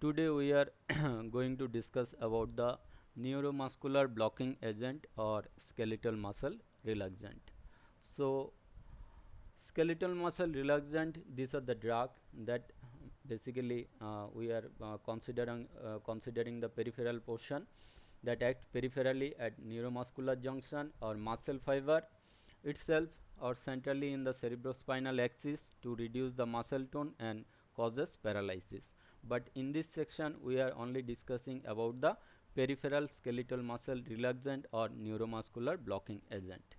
Today we are going to discuss about the neuromuscular blocking agent or skeletal muscle relaxant. So skeletal muscle relaxant, these are the drug that basically we are considering the peripheral portion that act peripherally at neuromuscular junction or muscle fiber itself or centrally in the cerebrospinal axis to reduce the muscle tone and causes paralysis. But in this section we are only discussing about the peripheral skeletal muscle relaxant or neuromuscular blocking agent.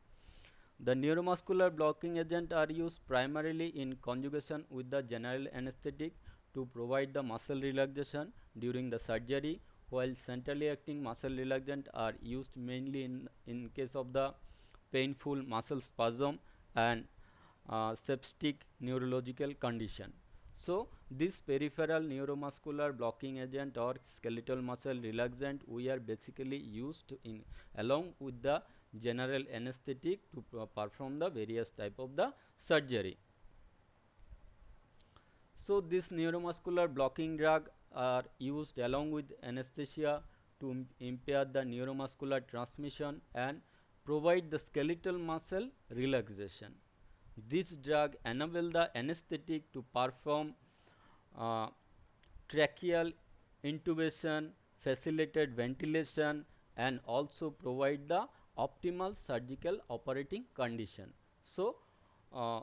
The neuromuscular blocking agent are used primarily in conjugation with the general anesthetic to provide the muscle relaxation during the surgery, while centrally acting muscle relaxant are used mainly in case of the painful muscle spasm and septic neurological condition. So this peripheral neuromuscular blocking agent or skeletal muscle relaxant we are basically used in along with the general anesthetic to perform the various type of the surgery. So this neuromuscular blocking drug are used along with anesthesia to impair the neuromuscular transmission and provide the skeletal muscle relaxation. This drug enable the anesthetic to perform uh, tracheal intubation, facilitated ventilation and also provide the optimal surgical operating condition. So uh,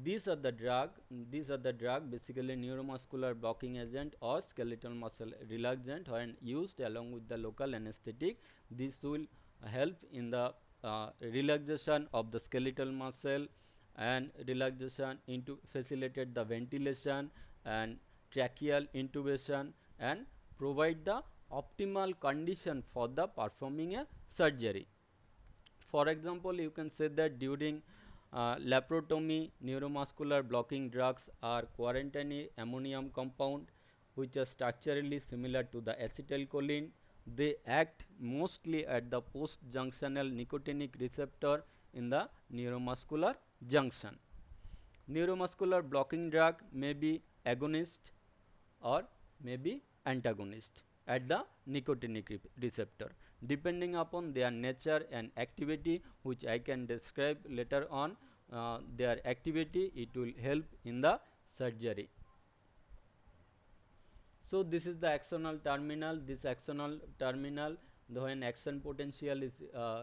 these are the drug basically neuromuscular blocking agent or skeletal muscle relaxant when used along with the local anesthetic. This will help in the relaxation of the skeletal muscle and relaxation into facilitate the ventilation and tracheal intubation and provide the optimal condition for the performing a surgery. For example, you can say that during laparotomy, neuromuscular blocking drugs are quarantine ammonium compound, which are structurally similar to the acetylcholine. They act mostly at the post-junctional nicotinic receptor in the neuromuscular junction. Neuromuscular blocking drug may be agonist or may be antagonist at the nicotinic receptor depending upon their nature and activity, which I can describe later on. Their activity, it will help in the surgery. So this is the axonal terminal. This axonal terminal, when action potential is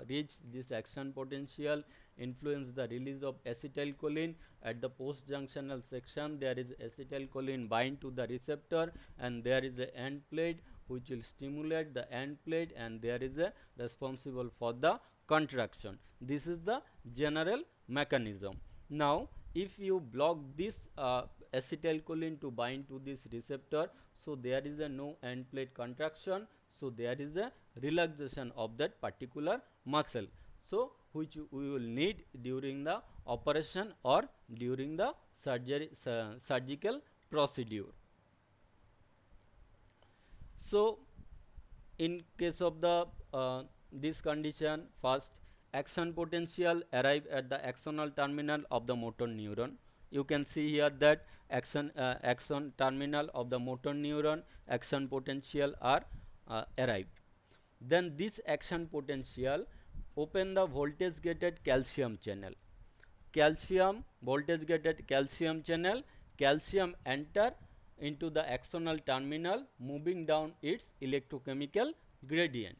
reached, this action potential influence the release of acetylcholine. At the post junctional section there is acetylcholine bind to the receptor and there is a end plate which will stimulate the end plate and there is a responsible for the contraction. This is the general mechanism. Now if you block this acetylcholine to bind to this receptor, so there is a no end plate contraction, so there is a relaxation of that particular muscle, so which we will need during the operation or during the surgical procedure. So in case of the this condition, first action potential arrive at the axonal terminal of the motor neuron. You can see here that axon terminal of the motor neuron action potential are arrived. Then this action potential open the voltage gated calcium channel. Calcium voltage gated calcium channel, calcium enter into the axonal terminal moving down its electrochemical gradient.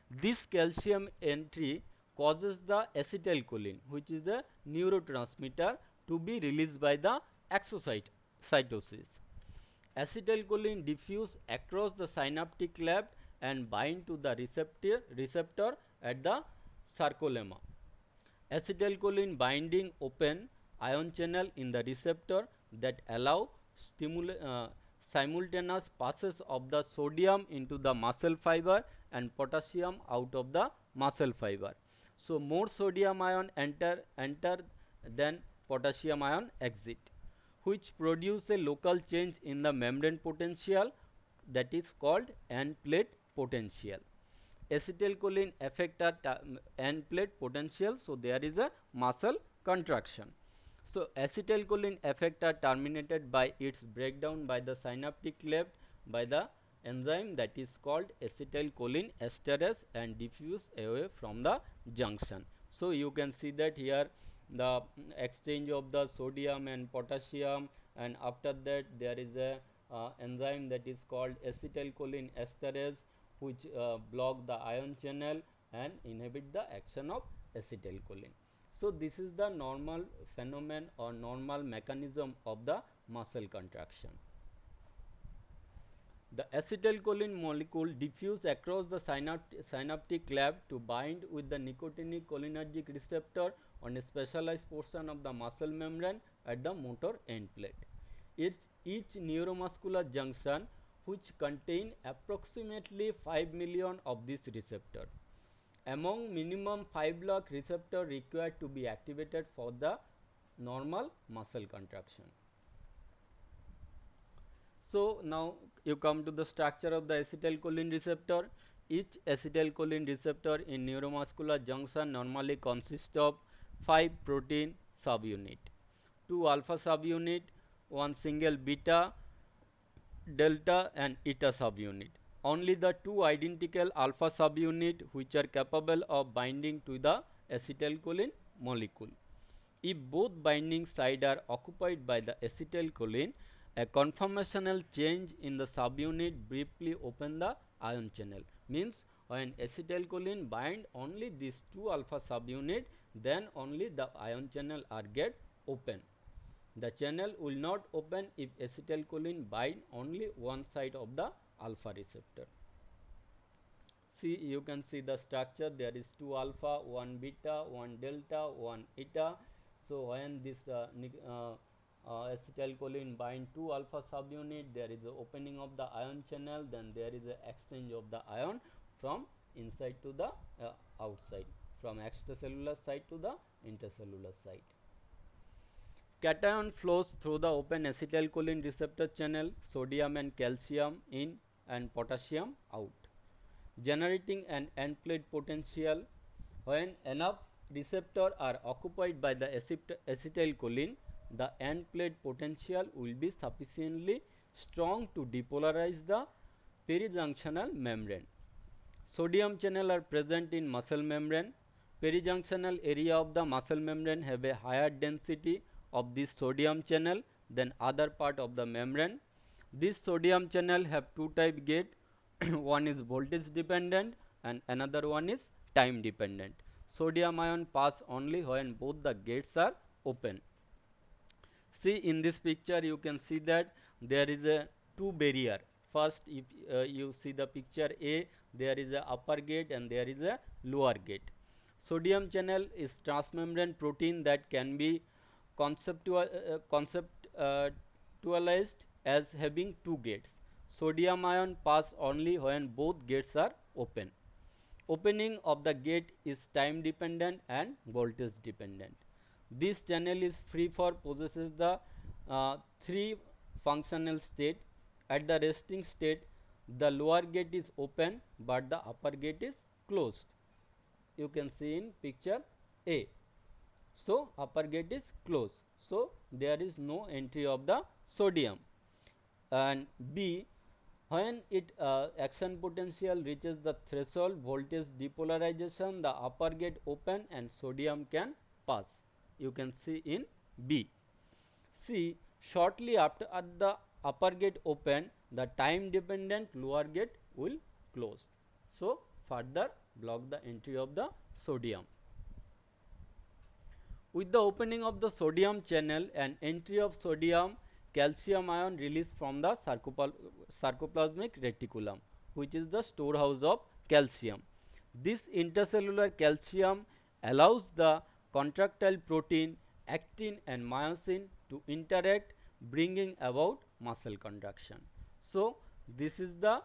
This calcium entry causes the acetylcholine, which is the neurotransmitter, to be released by the exocytosis. Acetylcholine diffuse across the synaptic cleft and bind to the receptor at the sarcolemma. Acetylcholine binding open ion channel in the receptor that allow simultaneous passes of the sodium into the muscle fiber and potassium out of the muscle fiber. So more sodium ion enter than potassium ion exit, which produce a local change in the membrane potential, that is called end plate potential. Acetylcholine affect the end plate potential, so there is a muscle contraction. So acetylcholine effect are terminated by its breakdown by the synaptic cleft by the enzyme that is called acetylcholine esterase and diffuse away from the junction. So you can see that here the exchange of the sodium and potassium, and after that there is a enzyme that is called acetylcholine esterase, which block the ion channel and inhibit the action of acetylcholine. So this is the normal phenomenon or normal mechanism of the muscle contraction. The acetylcholine molecule diffuse across the synaptic cleft to bind with the nicotinic cholinergic receptor on a specialized portion of the muscle membrane at the motor end plate. Each neuromuscular junction, which contain approximately 5 million of this receptor. Among minimum 5 lakh receptor required to be activated for the normal muscle contraction. So now you come to the structure of the acetylcholine receptor. Each acetylcholine receptor in neuromuscular junction normally consists of 5 protein subunit, 2 alpha subunit, 1 single beta, delta and eta subunit. Only the 2 identical alpha subunit which are capable of binding to the acetylcholine molecule. If both binding sides are occupied by the acetylcholine, a conformational change in the subunit briefly open the ion channel. Means when acetylcholine bind only these 2 alpha subunit, then only the ion channel are get open. The channel will not open if acetylcholine bind only one side of the alpha receptor. See, you can see the structure. There is 2 alpha, 1 beta, 1 delta, 1 eta. So when this acetylcholine bind 2 alpha subunit, there is a opening of the ion channel, then there is a exchange of the ion from inside to the outside, from extracellular side to the intercellular side. Cation flows through the open acetylcholine receptor channel, sodium and calcium in and potassium out, generating an end plate potential. When enough receptors are occupied by the acetylcholine, the end plate potential will be sufficiently strong to depolarize the perijunctional membrane. Sodium channel are present in muscle membrane. Perijunctional area of the muscle membrane have a higher density of this sodium channel than other part of the membrane. This sodium channel have two type gate, one is voltage dependent and another one is time dependent. Sodium ion pass only when both the gates are open. See, in this picture you can see that there is a two barrier. First, if you see the picture A, there is a upper gate and there is a lower gate. Sodium channel is transmembrane protein that can be conceptualized as having two gates. Sodium ion pass only when both gates are open. Opening of the gate is time dependent and voltage dependent. This channel is free for possesses the three functional state. At the resting state, the lower gate is open but the upper gate is closed. You can see in picture A. So upper gate is closed. So there is no entry of the sodium. And B, when it action potential reaches the threshold voltage depolarization, the upper gate open and sodium can pass. You can see in B. C, shortly after at the upper gate open, the time dependent lower gate will close. So further block the entry of the sodium. With the opening of the sodium channel and entry of sodium, calcium ion released from the sarcoplasmic reticulum, which is the storehouse of calcium. This intercellular calcium allows the contractile protein, actin and myosin to interact, bringing about muscle contraction. So this is the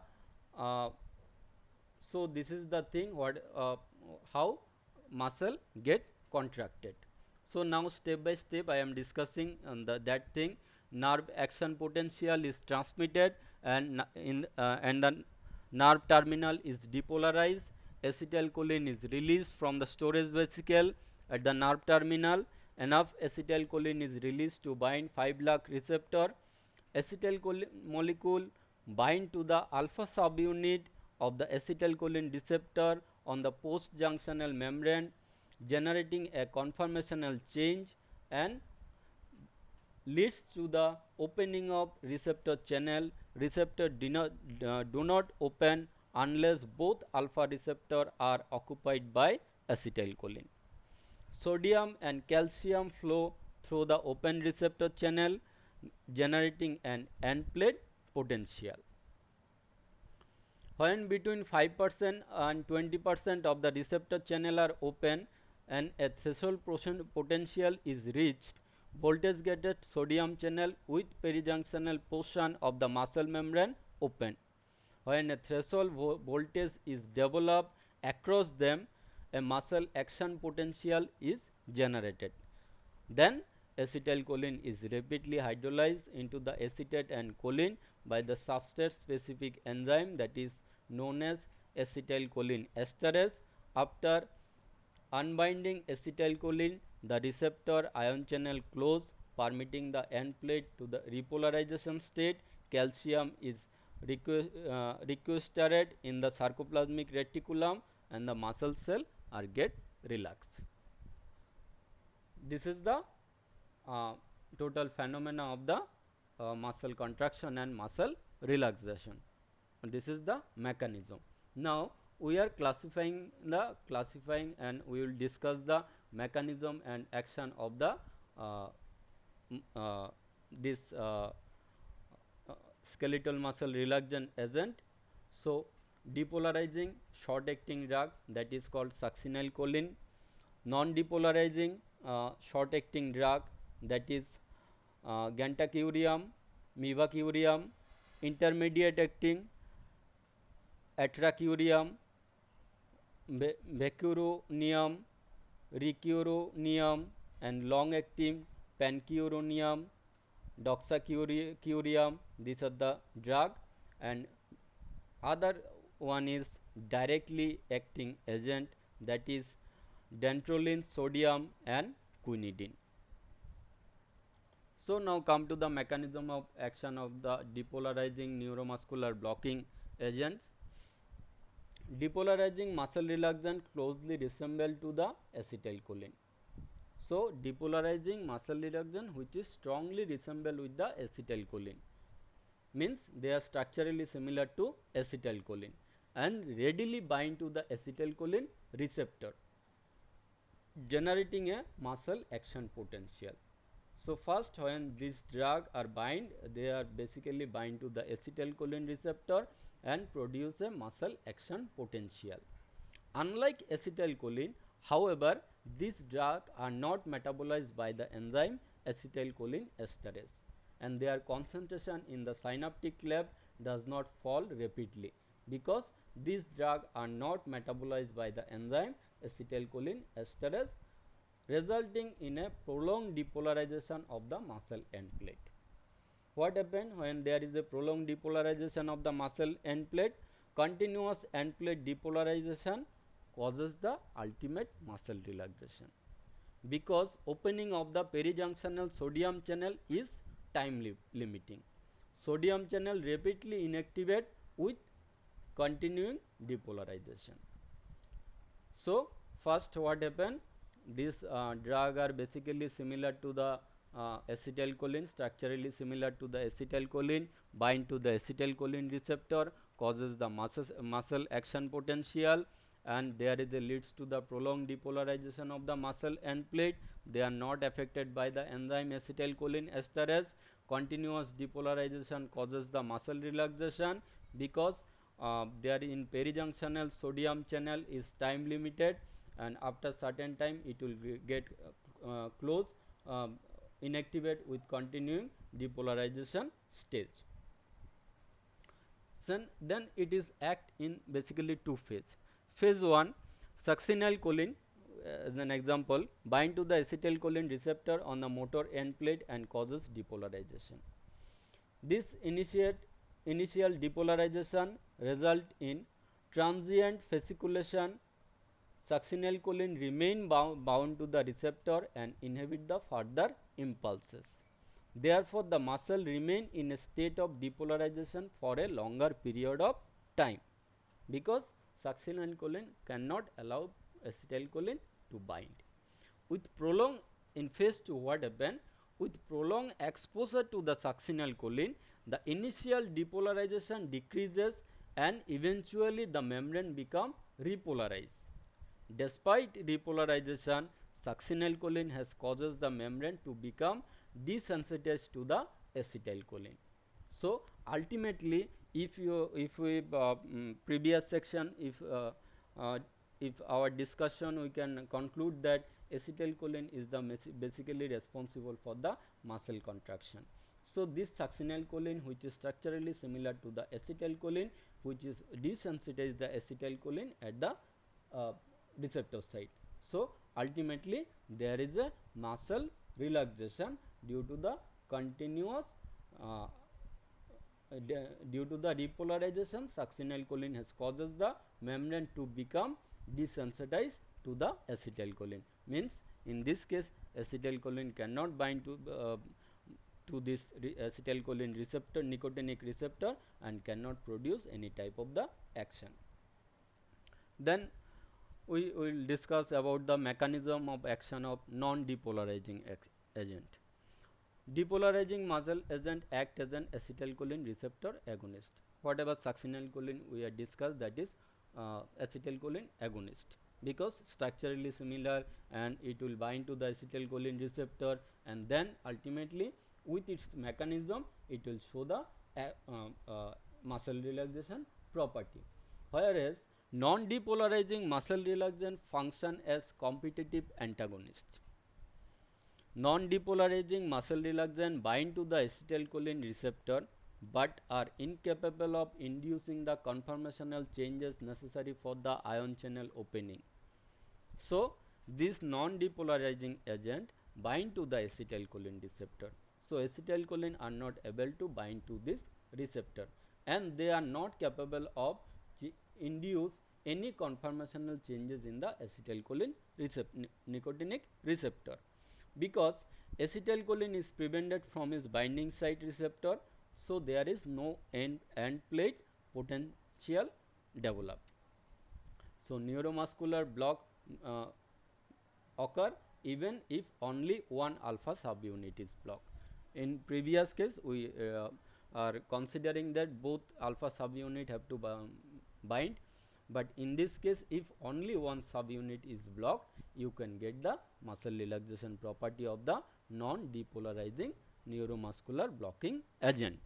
thing what how muscle get contracted. So now step by step I am discussing that thing. Nerve action potential is transmitted and and the nerve terminal is depolarized. Acetylcholine is released from the storage vesicle at the nerve terminal. Enough acetylcholine is released to bind 5 lakh receptor. Acetylcholine molecule bind to the alpha subunit of the acetylcholine receptor on the post-junctional membrane, generating a conformational change and leads to the opening of receptor channel. Receptor do not open unless both alpha receptor are occupied by acetylcholine. Sodium and calcium flow through the open receptor channel, generating an end plate potential. When between 5% and 20% of the receptor channel are open and a threshold potential is reached, voltage gated sodium channel with perijunctional portion of the muscle membrane open. When a threshold voltage is developed across them, a muscle action potential is generated. Then acetylcholine is rapidly hydrolyzed into the acetate and choline by the substrate specific enzyme that is known as acetylcholine esterase. After unbinding acetylcholine, the receptor ion channel close, permitting the end plate to the repolarization state. Calcium is sequestrated in the sarcoplasmic reticulum and the muscle cell are get relaxed. This is the total phenomena of the muscle contraction and muscle relaxation. And this is the mechanism. Now we are classifying and we will discuss the mechanism and action of the this skeletal muscle relaxant agent. So depolarizing short acting drug, that is called succinylcholine. Non depolarizing short acting drug, that is gantacyurium, mivacurium. Intermediate acting atracurium, vecuronium, ricuronium, and long acting pancuronium, doxacurium. These are the drug, and other one is directly acting agent, that is dantrolene sodium and quinidine. So now come to the mechanism of action of the depolarizing neuromuscular blocking agents. Depolarizing muscle relaxant closely resemble to the acetylcholine. So depolarizing muscle relaxant which is strongly resemble with the acetylcholine, means they are structurally similar to acetylcholine and readily bind to the acetylcholine receptor, generating a muscle action potential. So first, when these drug are bind, they are basically bind to the acetylcholine receptor and produce a muscle action potential. Unlike acetylcholine, however, these drugs are not metabolized by the enzyme acetylcholine esterase, and their concentration in the synaptic cleft does not fall rapidly, because these drugs are not metabolized by the enzyme acetylcholine esterase, resulting in a prolonged depolarization of the muscle end plate. What happens when there is a prolonged depolarization of the muscle end plate? Continuous end plate depolarization causes the ultimate muscle relaxation, because opening of the perijunctional sodium channel is time limiting. Sodium channel rapidly inactivate with continuing depolarization. So first what happen, these drug are basically similar to the acetylcholine, structurally similar to the acetylcholine, bind to the acetylcholine receptor, causes the muscle action potential, and there is a leads to the prolonged depolarization of the muscle end plate. They are not affected by the enzyme acetylcholine esterase. Continuous depolarization causes the muscle relaxation, because they are in perijunctional sodium channel is time limited, and after certain time it will get close, inactivate with continuing depolarization stage. Then it is act in basically two phase. Phase 1, succinylcholine as an example bind to the acetylcholine receptor on the motor end plate and causes depolarization. This initial depolarization result in transient fasciculation. Succinylcholine remain bound to the receptor and inhibit the further impulses. Therefore, the muscle remain in a state of depolarization for a longer period of time, because succinylcholine cannot allow acetylcholine to bind. With prolonged, in phase 2, what happen? With prolonged exposure to the succinylcholine, the initial depolarization decreases and eventually the membrane become repolarized. Despite repolarization, succinylcholine has causes the membrane to become desensitized to the acetylcholine. So ultimately, if we previous section, if our discussion, we can conclude that acetylcholine is the basically responsible for the muscle contraction. So this succinylcholine, which is structurally similar to the acetylcholine, which is desensitize the acetylcholine at the receptor site. So ultimately there is a muscle relaxation due to the continuous due to the repolarization. Succinylcholine has causes the membrane to become desensitized to the acetylcholine, means in this case acetylcholine cannot bind to this acetylcholine receptor, nicotinic receptor, and cannot produce any type of the action. Then we will discuss about the mechanism of action of non-depolarizing agent. Depolarizing muscle agent act as an acetylcholine receptor agonist. Whatever succinylcholine we have discussed, that is acetylcholine agonist, because structurally similar and it will bind to the acetylcholine receptor, and then ultimately with its mechanism it will show the muscle relaxation property. Whereas non-depolarizing muscle relaxant function as competitive antagonist. Non-depolarizing muscle relaxant bind to the acetylcholine receptor but are incapable of inducing the conformational changes necessary for the ion channel opening. So this non-depolarizing agent bind to the acetylcholine receptor. So acetylcholine are not able to bind to this receptor, and they are not capable of induce any conformational changes in the acetylcholine nicotinic receptor, because acetylcholine is prevented from its binding site receptor. So there is no end plate potential developed. So neuromuscular block occur even if only one alpha subunit is blocked. In previous case we are considering that both alpha subunit have to bind, but in this case if only one subunit is blocked, you can get the muscle relaxation property of the non-depolarizing neuromuscular blocking agent.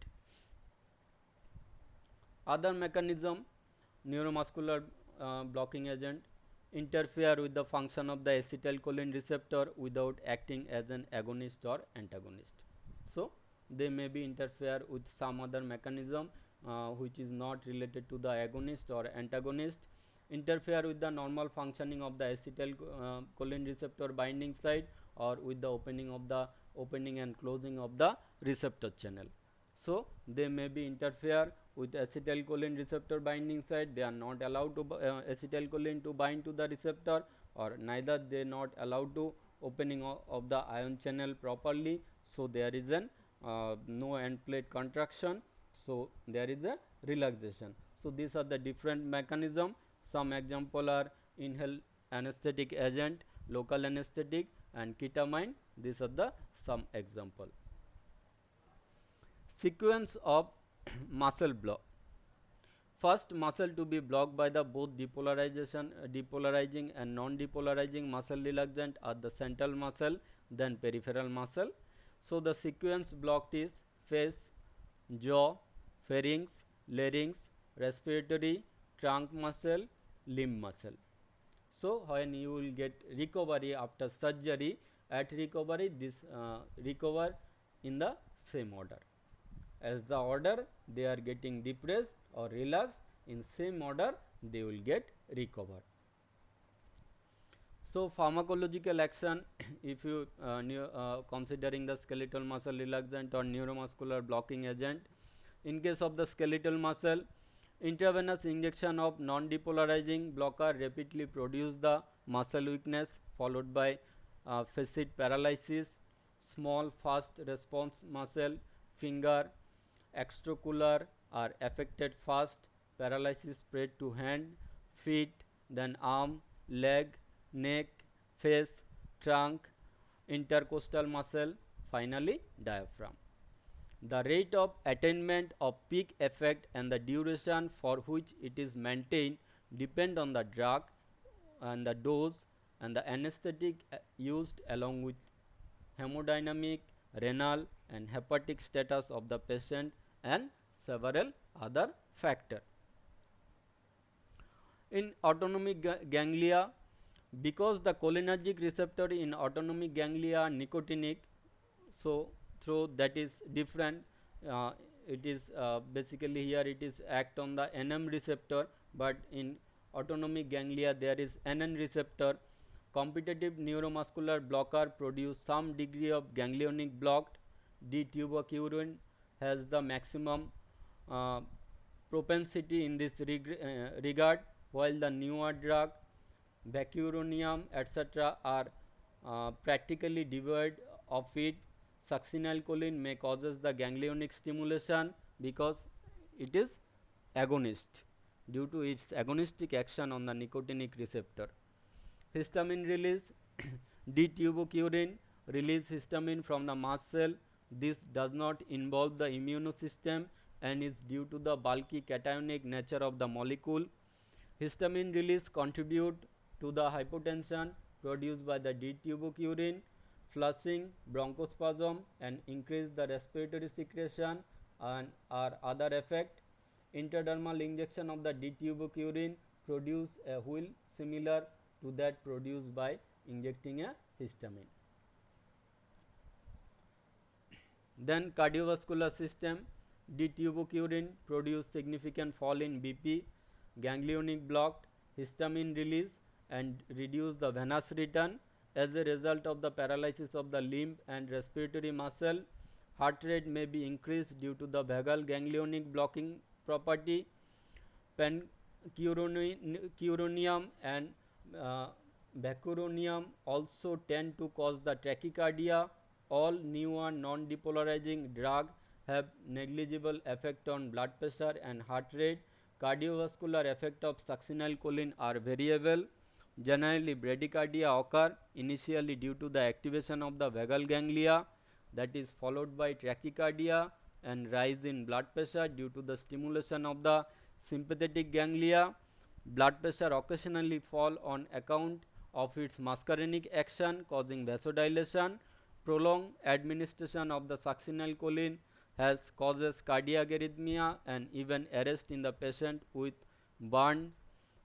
Other mechanism, neuromuscular blocking agent interfere with the function of the acetylcholine receptor without acting as an agonist or antagonist. So they may be interfere with some other mechanism which is not related to the agonist or antagonist, interfere with the normal functioning of the acetylcholine receptor binding site, or with the opening and closing of the receptor channel. So they may be interfere with acetylcholine receptor binding site. They are not allowed to acetylcholine to bind to the receptor, or neither they not allowed to opening of the ion channel properly. So there is an no end plate contraction. So there is a relaxation. So these are the different mechanism. Some example are inhaled anesthetic agent, local anesthetic, and ketamine. These are the some example. Sequence of muscle block. First, muscle to be blocked by the both depolarizing and non-depolarizing muscle relaxant are the central muscle, then peripheral muscle. So the sequence blocked is face, jaw, pharynx, larynx, respiratory, trunk muscle, limb muscle. So when you will get recovery after surgery, at recovery this recover in the same order. As the order they are getting depressed or relaxed, in same order they will get recovered. So pharmacological action, if you considering the skeletal muscle relaxant or neuromuscular blocking agent, in case of the skeletal muscle, intravenous injection of non-depolarizing blocker rapidly produce the muscle weakness followed by facet paralysis. small fast response muscle, finger, extraocular are affected fast. Paralysis spread to hand, feet, then arm, leg, neck, face, trunk, intercostal muscle, finally diaphragm. The rate of attainment of peak effect and the duration for which it is maintained depend on the drug and the dose and the anesthetic used, along with hemodynamic, renal and hepatic status of the patient and several other factors. In autonomic ganglia, because the cholinergic receptor in autonomic ganglia are nicotinic, so through that is different, it is basically here it is act on the NM receptor, but in autonomic ganglia there is NN receptor. Competitive neuromuscular blocker produce some degree of ganglionic blocked. D-tubercurin has the maximum propensity in this regard, while the newer drug vacuronium etc. are practically devoid of it. Succinylcholine may causes the ganglionic stimulation because it is agonist due to its agonistic action on the nicotinic receptor. Histamine release D-tubercurin release histamine from the mast cell. This does not involve the immune system and is due to the bulky cationic nature of the molecule. Histamine release contribute to the hypotension produced by the D-tubercurin, flushing, bronchospasm and increase the respiratory secretion and are other effect. Intradermal injection of the D-tubercurin produce a wheel similar to that produced by injecting a histamine. Then cardiovascular system, D-tubercurin produce significant fall in BP, ganglionic blocked, histamine release and reduce the venous return. As a result of the paralysis of the limb and respiratory muscle, heart rate may be increased due to the vagal ganglionic blocking property. Pancuronium and vacuronium also tend to cause the tachycardia. All newer non-depolarizing drugs have negligible effect on blood pressure and heart rate. Cardiovascular effect of succinylcholine are variable. Generally, bradycardia occur initially due to the activation of the vagal ganglia, that is followed by tachycardia and rise in blood pressure due to the stimulation of the sympathetic ganglia. Blood pressure occasionally fall on account of its muscarinic action causing vasodilation. Prolonged administration of the succinylcholine has causes cardiac arrhythmia and even arrest in the patient with burn,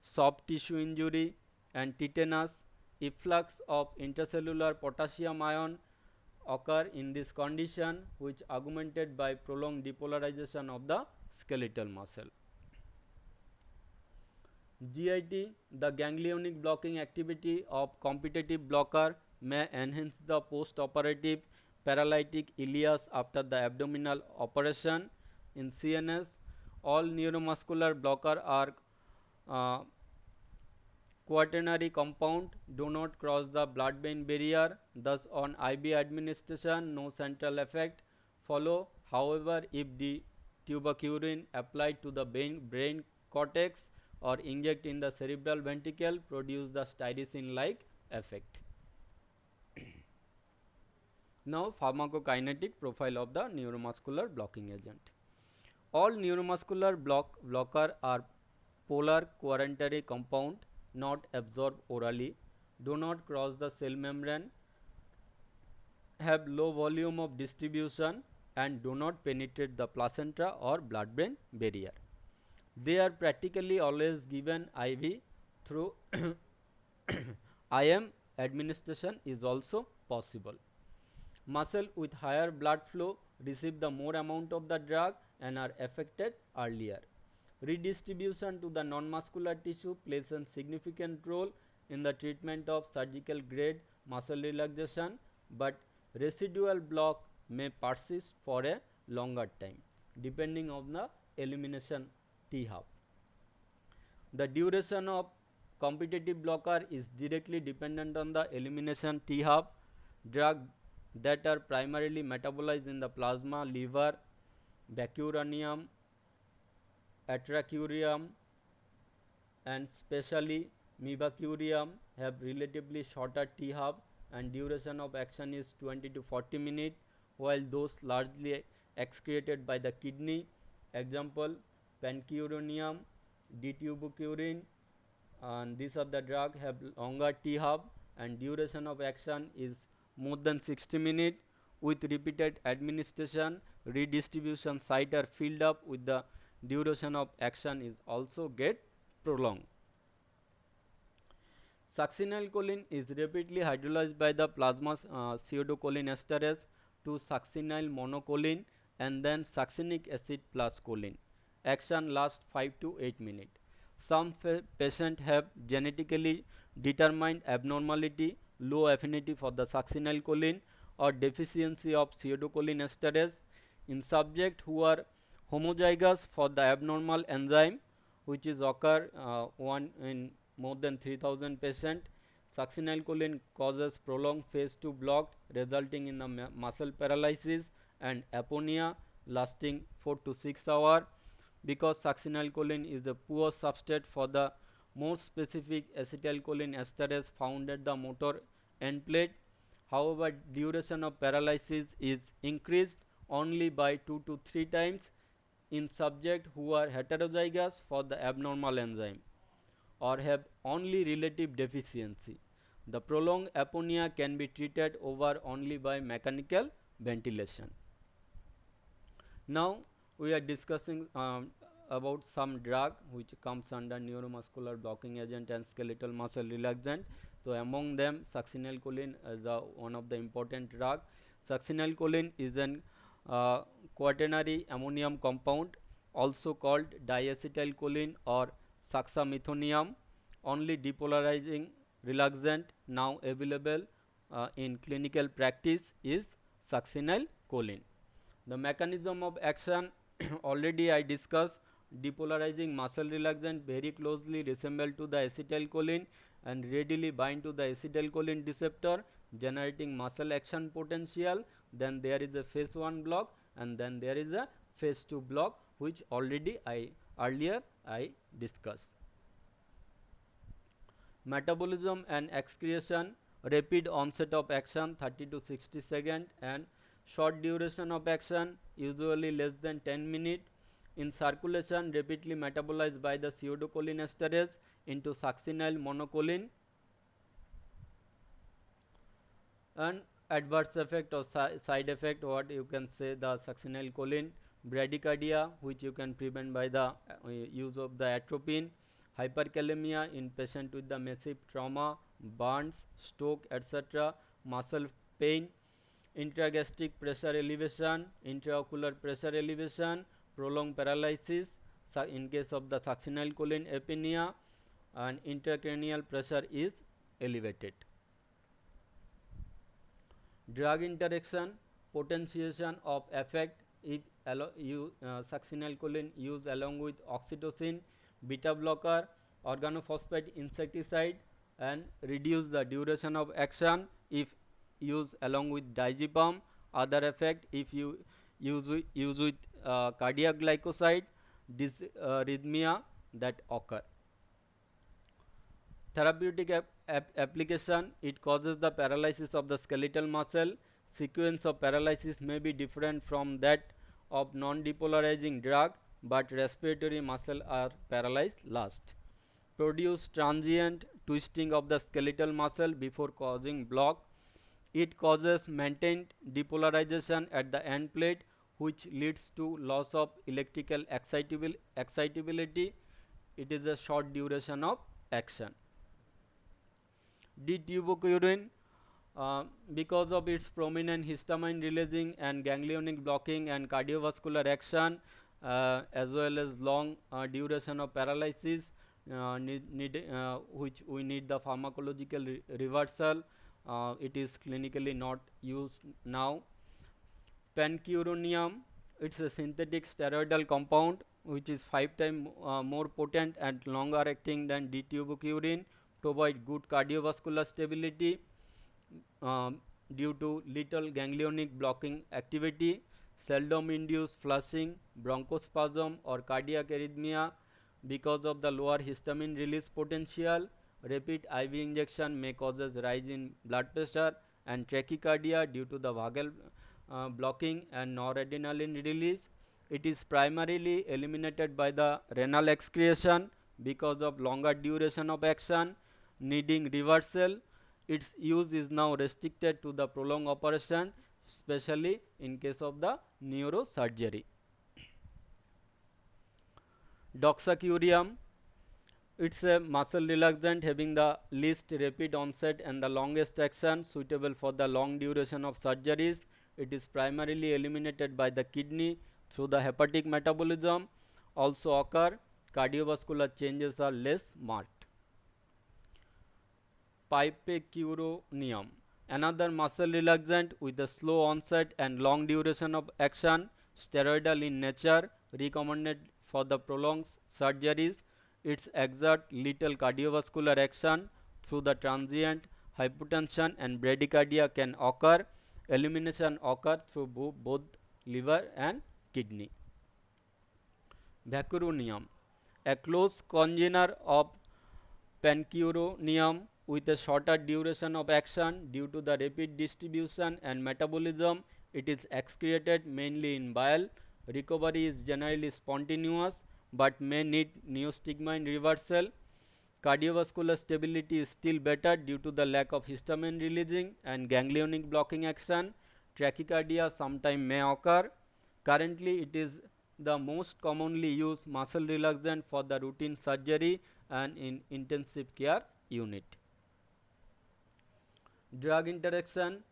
soft tissue injury and tetanus. Efflux of intracellular potassium ion occur in this condition, which augmented by prolonged depolarization of the skeletal muscle. GIT, the ganglionic blocking activity of competitive blocker may enhance the post-operative paralytic ileus after the abdominal operation. In CNS, all neuromuscular blocker are quaternary compound, do not cross the blood-brain barrier, thus on IV administration no central effect follow. However, if the tubercurin applied to the brain cortex or inject in the cerebral ventricle produce the styrosine like effect. Now, pharmacokinetic profile of the neuromuscular blocking agent. All neuromuscular blocker are polar quaternary compound, not absorbed orally, do not cross the cell membrane, have low volume of distribution and do not penetrate the placenta or blood-brain barrier. They are practically always given IV through IM administration is also possible. Muscle with higher blood flow receive the more amount of the drug and are affected earlier. Redistribution to the non-muscular tissue plays a significant role in the treatment of surgical grade muscle relaxation, but residual block may persist for a longer time depending on the elimination T-half. The duration of competitive blocker is directly dependent on the elimination T-half. Drug that are primarily metabolized in the plasma, liver, bacuranium, atracurium, and specially mevacurium have relatively shorter T half and duration of action is 20 to 40 minutes, while those largely excreted by the kidney, example pancuronium, ditubucurin, and these are the drug have longer T half and duration of action is more than 60 minutes. With repeated administration, redistribution site are filled up with the duration of action is also get prolonged. Succinylcholine is rapidly hydrolyzed by the plasma pseudocolinesterase to succinyl monocholine and then succinic acid plus choline. Action lasts 5 to 8 minutes. Some patients have genetically determined abnormality, low affinity for the succinylcholine or deficiency of pseudocolinesterase. In subjects who are homozygous for the abnormal enzyme, which is occur one in more than 3000 patients, succinylcholine causes prolonged phase 2 block resulting in the muscle paralysis and apnea lasting 4 to 6 hours. Because succinylcholine is a poor substrate for the more specific acetylcholine esterase found at the motor end plate. However, duration of paralysis is increased only by 2 to 3 times in subjects who are heterozygous for the abnormal enzyme or have only relative deficiency. The prolonged apnea can be treated over only by mechanical ventilation. Now we are discussing about some drug which comes under neuromuscular blocking agent and skeletal muscle relaxant. So among them, succinylcholine is one of the important drug. Succinylcholine is an quaternary ammonium compound, also called diacetylcholine or succinylmethonium. Only depolarizing relaxant now available in clinical practice is succinylcholine. The mechanism of action already I discussed. Depolarizing muscle relaxant very closely resemble to the acetylcholine and readily bind to the acetylcholine receptor, generating muscle action potential. Then there is a phase 1 block and then there is a phase 2 block, which already earlier I discussed. Metabolism and excretion, rapid onset of action 30 to 60 seconds and short duration of action usually less than 10 minutes. In circulation, rapidly metabolized by the pseudocolinesterase into succinyl monocholine. And adverse effect or side effect, what you can say, the succinylcholine, bradycardia, which you can prevent by the use of the atropine, hyperkalemia in patient with the massive trauma, burns, stroke, etc., muscle pain, intragastric pressure elevation, intraocular pressure elevation, prolonged paralysis in case of the succinylcholine apnea, and intracranial pressure is elevated. Drug interaction, potentiation of effect if succinylcholine used along with oxytocin, beta blocker, organophosphate insecticide, and reduce the duration of action if used along with diazepam. Other effect if you use with cardiac glycoside, dysrhythmia that occur. Therapeutic application, it causes the paralysis of the skeletal muscle. Sequence of paralysis may be different from that of non-depolarizing drug, but respiratory muscle are paralyzed last. Produce transient twisting of the skeletal muscle before causing block. It causes maintained depolarization at the end plate, which leads to loss of electrical excitability. It is a short duration of action. Ditubucurin, because of its prominent histamine releasing and ganglionic blocking and cardiovascular action, as well as long duration of paralysis, which we need the pharmacological reversal. It is clinically not used now. Pancuronium, it is a synthetic steroidal compound which is 5 times more potent and longer acting than ditubucurin, provide good cardiovascular stability. due to little ganglionic blocking activity, seldom induce flushing, bronchospasm or cardiac arrhythmia because of the lower histamine release potential. Repeat IV injection may causes rise in blood pressure and tachycardia due to the vagal blocking and noradrenaline release. It is primarily eliminated by the renal excretion because of longer duration of action, needing reversal. Its use is now restricted to the prolonged operation, especially in case of the neurosurgery. Doxycyurium, it's a muscle relaxant having the least rapid onset and the longest action, suitable for the long duration of surgeries. It is primarily eliminated by the kidney through the hepatic metabolism. Also occur, cardiovascular changes are less marked. Pipecuronium, another muscle relaxant with a slow onset and long duration of action, steroidal in nature, recommended for the prolonged surgeries. Its exert little cardiovascular action through the transient hypotension and bradycardia can occur. Elimination occur through both liver and kidney. Vacuronium, a close congener of pancuronium with a shorter duration of action due to the rapid distribution and metabolism. It is excreted mainly in bile. Recovery is generally spontaneous but may need neostigmine reversal. Cardiovascular stability is still better due to the lack of histamine releasing and ganglionic blocking action. Tachycardia sometime may occur. Currently, it is the most commonly used muscle relaxant for the routine surgery and in intensive care unit. Drug interaction,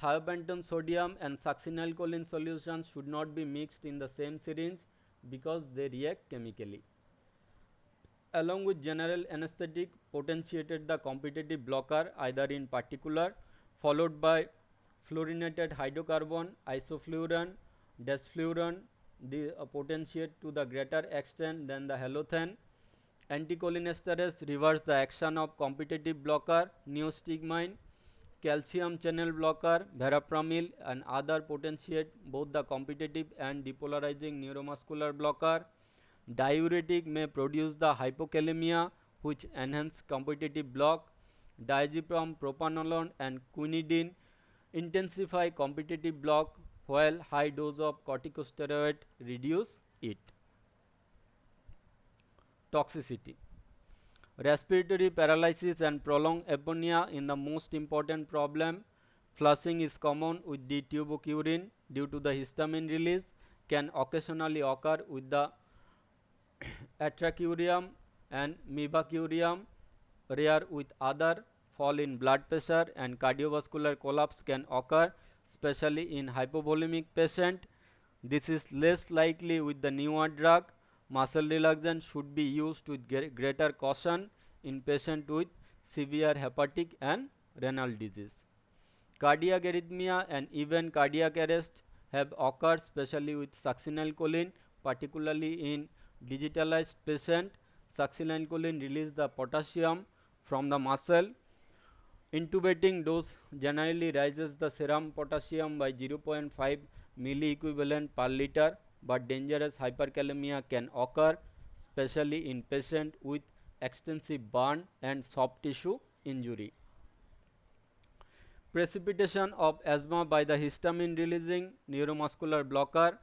thiopentone sodium and succinylcholine solutions should not be mixed in the same syringe because they react chemically. Along with general anesthetic, potentiated the competitive blocker either in particular, followed by fluorinated hydrocarbon, isofluoran, desfluoran, the potentiate to the greater extent than the halothane. Anticholinesterase reverse the action of competitive blocker, neostigmine. Calcium channel blocker, verapamil and other potentiate both the competitive and depolarizing neuromuscular blocker. Diuretic may produce the hypokalemia which enhance competitive block. Diazepam, propanolone and quinidine intensify competitive block while high dose of corticosteroid reduce it. Toxicity, respiratory paralysis and prolonged apnea in the most important problem. Flushing is common with the tuberculin due to the histamine release, can occasionally occur with the atracurium and mevacurium, rare with other. Fall in blood pressure and cardiovascular collapse can occur, especially in hypovolemic patient. This is less likely with the newer drug. Muscle relaxant should be used with greater caution in patient with severe hepatic and renal disease. Cardiac arrhythmia and even cardiac arrest have occurred, especially with succinylcholine, particularly in digitalized patient. Succinylcholine release the potassium from the muscle. Intubating dose generally raises the serum potassium by 0.5 milliequivalent per liter, but dangerous hyperkalemia can occur, especially in patient with extensive burn and soft tissue injury. Precipitation of asthma by the histamine releasing neuromuscular blocker.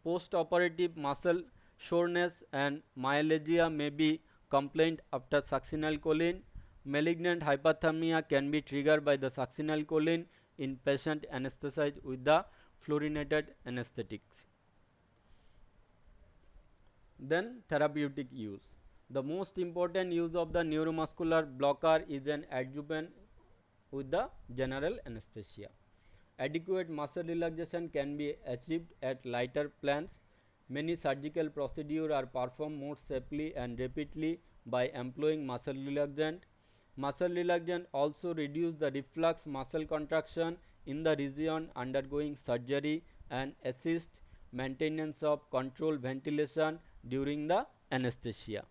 Post-operative muscle soreness and myalgia may be complained after succinylcholine. Malignant hyperthermia can be triggered by the succinylcholine in patient anesthetized with the fluorinated anesthetics. Then therapeutic use. The most important use of the neuromuscular blocker is an adjuvant with the general anesthesia. Adequate muscle relaxation can be achieved at lighter plans. Many surgical procedures are performed more safely and rapidly by employing muscle relaxant. Muscle relaxant also reduce the reflex muscle contraction in the region undergoing surgery and assist maintenance of controlled ventilation during the anesthesia.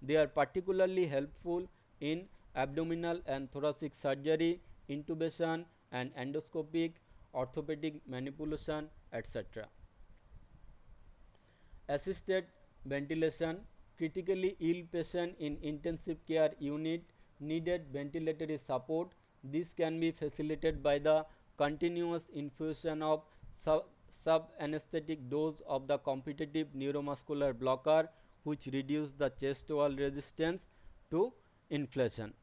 They are particularly helpful in abdominal and thoracic surgery, intubation and endoscopic, orthopedic manipulation, etc. Assisted ventilation. Critically ill patient in intensive care unit needed ventilatory support. This can be facilitated by the continuous infusion of sub-anesthetic dose of the competitive neuromuscular blocker, which reduce the chest wall resistance to inflation.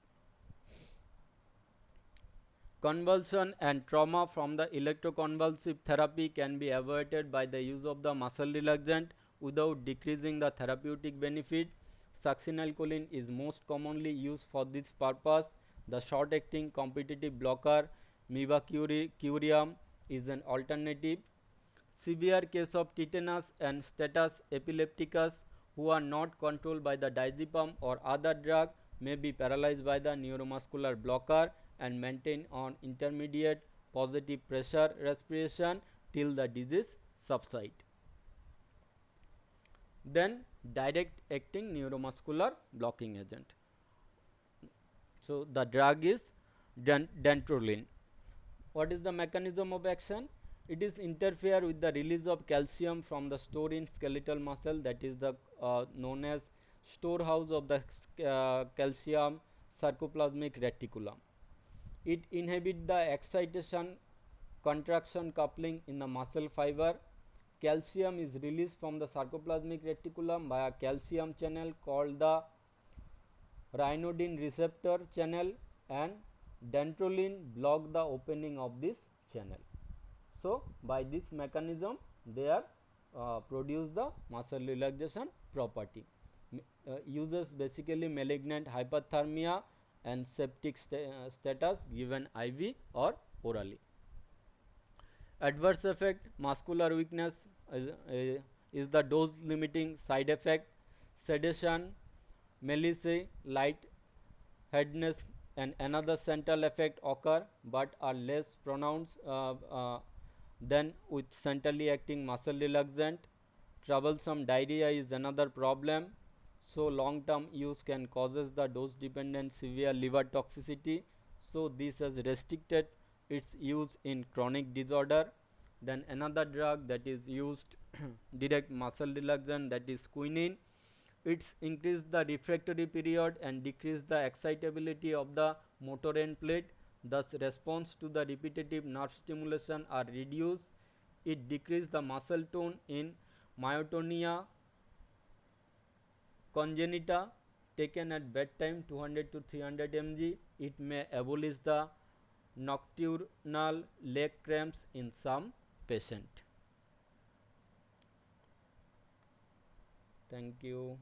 Convulsion and trauma from the electroconvulsive therapy can be avoided by the use of the muscle relaxant without decreasing the therapeutic benefit. Succinylcholine is most commonly used for this purpose. The short-acting competitive blocker mivacurium is an alternative. Severe case of tetanus and status epilepticus who are not controlled by the diazepam or other drug may be paralyzed by the neuromuscular blocker and maintain on intermediate positive pressure respiration till the disease subside. Then direct acting neuromuscular blocking agent. So the drug is dantrolene. What is the mechanism of action? It is interfere with the release of calcium from the store in skeletal muscle, that is the known as storehouse of the calcium sarcoplasmic reticulum. It inhibits the excitation contraction coupling in the muscle fiber. Calcium is released from the sarcoplasmic reticulum by a calcium channel called the ryanodine receptor channel, and dantrolene block the opening of this channel. So by this mechanism they are produce the muscle relaxation property. Uses basically malignant hyperthermia and septic status given IV or orally. Adverse effect: muscular weakness is the dose limiting side effect. Sedation, malaise, light headedness and another central effect occur but are less pronounced than with centrally acting muscle relaxant. Troublesome diarrhea is another problem. So long term use can causes the dose dependent severe liver toxicity. So this has restricted its use in chronic disorder. Then another drug that is used direct muscle relaxant, that is quinine. It's increase the refractory period and decrease the excitability of the motor end plate. Thus response to the repetitive nerve stimulation are reduced. It decrease the muscle tone in myotonia congenita taken at bedtime 200 to 300 mg. It may abolish the nocturnal leg cramps in some patient. Thank you.